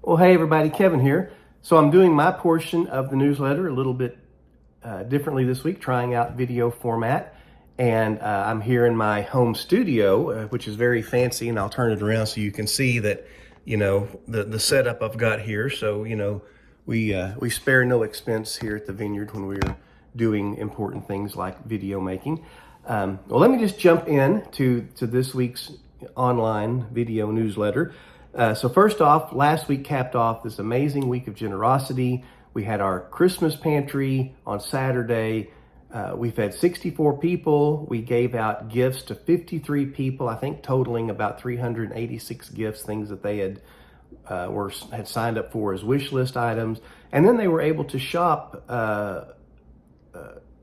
Well, hey everybody, Kevin here. So I'm doing my portion of the newsletter a little bit differently this week, trying out video format. And I'm here in my home studio, which is very fancy, and I'll turn it around so you can see that, the setup I've got here. So, we spare no expense here at the Vineyard when we're doing important things like video making. Well, let me just jump in to this week's online video newsletter. So first off, last week capped off this amazing week of generosity. We had our Christmas pantry on Saturday. We fed 64 people. We gave out gifts to 53 people, I think totaling about 386 gifts, things that they had signed up for as wish list items. And then they were able to shop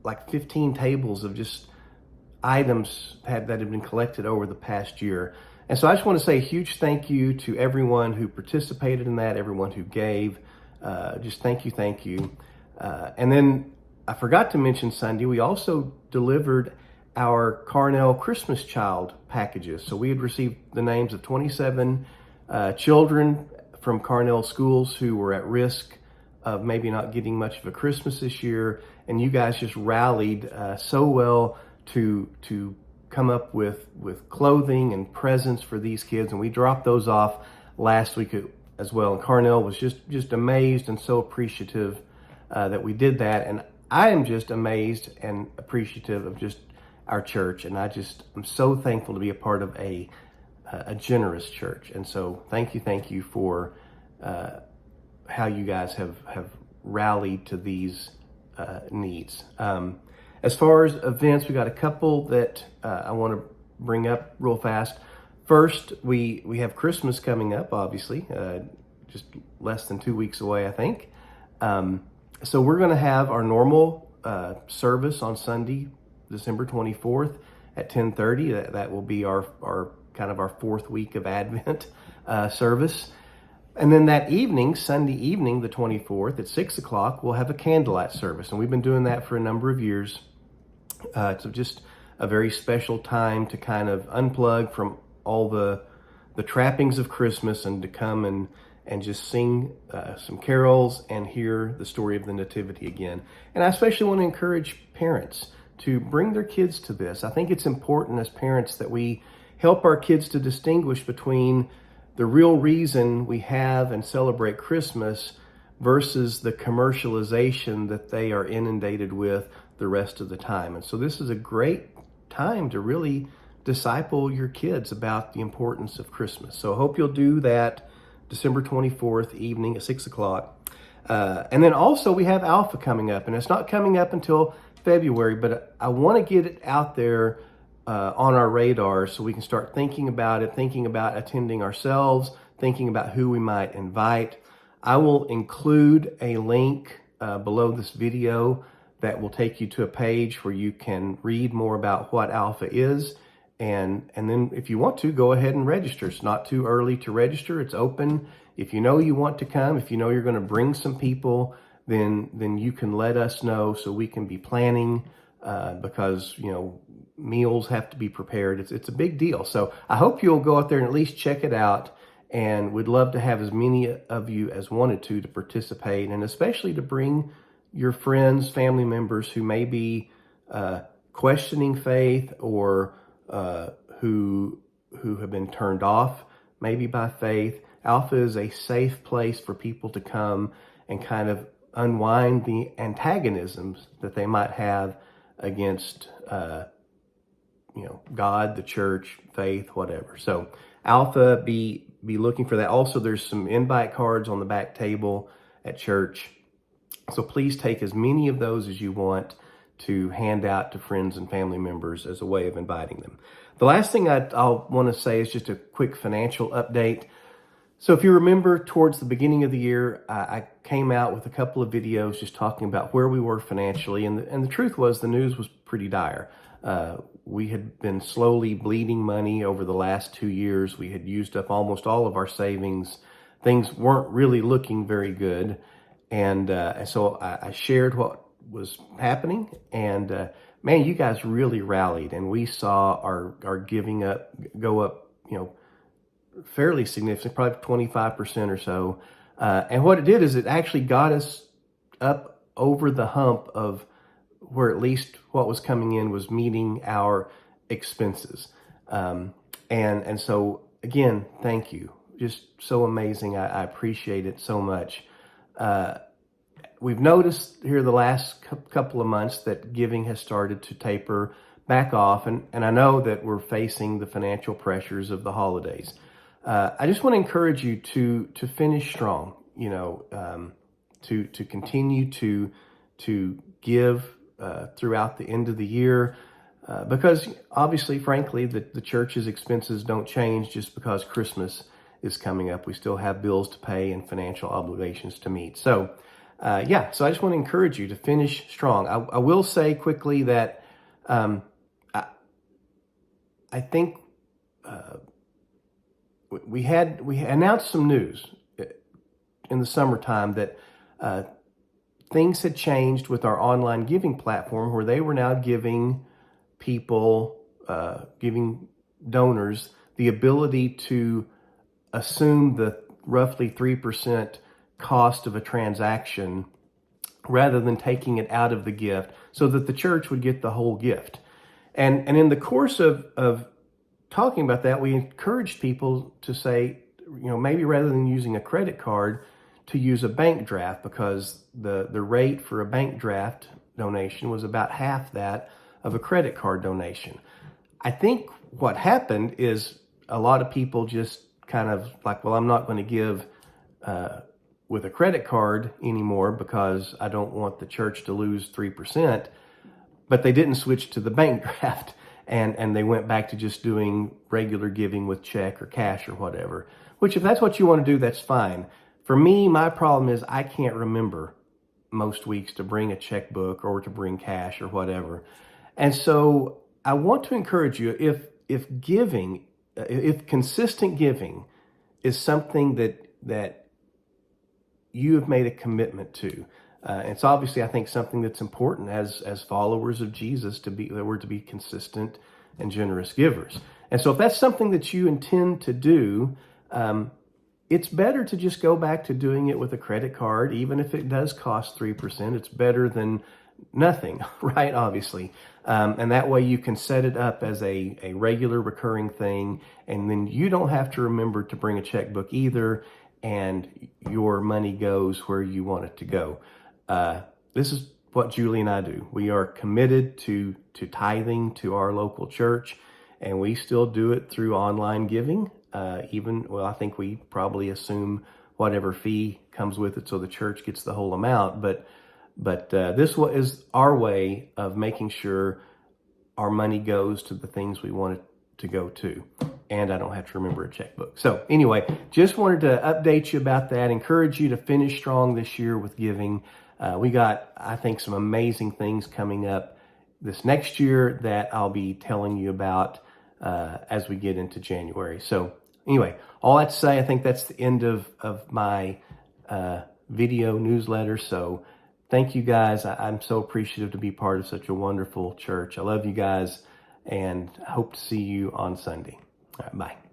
like 15 tables of just items that had been collected over the past year. And so I just want to say a huge thank you to everyone who participated in that, everyone who gave. Just thank you. And then I forgot to mention Sunday, we also delivered our Carnell Christmas Child packages. So we had received the names of 27 children from Carnell schools who were at risk of maybe not getting much of a Christmas this year. And you guys just rallied so well to come up with clothing and presents for these kids, and we dropped those off last week as well. And Carnell was just amazed and so appreciative that we did that, and I am just amazed and appreciative of just our church, and I'm so thankful to be a part of a generous church. And so thank you for how you guys have rallied to these needs. As far as events, we got a couple that I want to bring up real fast. First, we have Christmas coming up, obviously, just less than 2 weeks away, I think. So we're going to have our normal service on Sunday, December 24th at 10:30. That will be our kind of our fourth week of Advent service. And then that evening, Sunday evening, the 24th at 6 o'clock, we'll have a candlelight service. And we've been doing that for a number of years. It's just a very special time to kind of unplug from all the trappings of Christmas and to come and just sing some carols and hear the story of the Nativity again. And I especially want to encourage parents to bring their kids to this. I think it's important as parents that we help our kids to distinguish between the real reason we have and celebrate Christmas versus the commercialization that they are inundated with the rest of the time. And so this is a great time to really disciple your kids about the importance of Christmas. So I hope you'll do that December 24th evening at 6 o'clock. And then also we have Alpha coming up, and it's not coming up until February, but I want to get it out there on our radar so we can start thinking about it, thinking about attending ourselves, thinking about who we might invite. I will include a link below this video that will take you to a page where you can read more about what Alpha is. And then if you want to, go ahead and register. It's not too early to register. It's open. If you know you want to come, if you know you're going to bring some people, then you can let us know so we can be planning because, meals have to be prepared. It's a big deal. So I hope you'll go out there and at least check it out. And we'd love to have as many of you as wanted to participate, and especially to bring your friends, family members who may be questioning faith or who have been turned off maybe by faith. Alpha is a safe place for people to come and kind of unwind the antagonisms that they might have against God, the church, faith, whatever. So Alpha, be looking for that. Also, there's some invite cards on the back table at church. So please take as many of those as you want to hand out to friends and family members as a way of inviting them. The last thing I'll want to say is just a quick financial update. So if you remember, towards the beginning of the year, I came out with a couple of videos just talking about where we were financially. And the truth was the news was pretty dire. We had been slowly bleeding money over the last 2 years. We had used up almost all of our savings. Things weren't really looking very good. And so I shared what was happening. And man, you guys really rallied. And we saw our giving up go up, fairly significant, probably 25% or so. And what it did is it actually got us up over the hump of where at least what was coming in was meeting our expenses. And so again, thank you. Just so amazing. I appreciate it so much. We've noticed here the last couple of months that giving has started to taper back off. And I know that we're facing the financial pressures of the holidays. I just want to encourage you to finish strong, to continue to give throughout the end of the year. Because obviously, frankly, the church's expenses don't change just because Christmas is coming up. We still have bills to pay and financial obligations to meet. So I just want to encourage you to finish strong. I will say quickly that I think we announced some news in the summertime that things had changed with our online giving platform, where they were now giving people, giving donors, the ability to assume the roughly 3% cost of a transaction rather than taking it out of the gift, so that the church would get the whole gift. And in the course of talking about that, we encouraged people to say, maybe rather than using a credit card, to use a bank draft, because the rate for a bank draft donation was about half that of a credit card donation. I think what happened is a lot of people just kind of like, well, I'm not going to give with a credit card anymore because I don't want the church to lose 3%, but they didn't switch to the bank draft, and they went back to just doing regular giving with check or cash or whatever, which if that's what you want to do, that's fine. For me, my problem is I can't remember most weeks to bring a checkbook or to bring cash or whatever. And so I want to encourage you, if consistent giving is something that you have made a commitment to, it's obviously, I think, something that's important as followers of Jesus, that we're to be consistent and generous givers. And so if that's something that you intend to do, it's better to just go back to doing it with a credit card, even if it does cost 3%. It's better than nothing, right? Obviously. And that way you can set it up as a regular recurring thing, and then you don't have to remember to bring a checkbook either, and your money goes where you want it to go. This is what Julie and I do. We are committed to tithing to our local church, and we still do it through online giving. I think we probably assume whatever fee comes with it so the church gets the whole amount. But this is our way of making sure our money goes to the things we want it to go to, and I don't have to remember a checkbook. So anyway, just wanted to update you about that, encourage you to finish strong this year with giving. We got, I think, some amazing things coming up this next year that I'll be telling you about as we get into January. So anyway, all that to say, I think that's the end of my video newsletter. So thank you guys. I'm so appreciative to be part of such a wonderful church. I love you guys, and hope to see you on Sunday. All right, bye.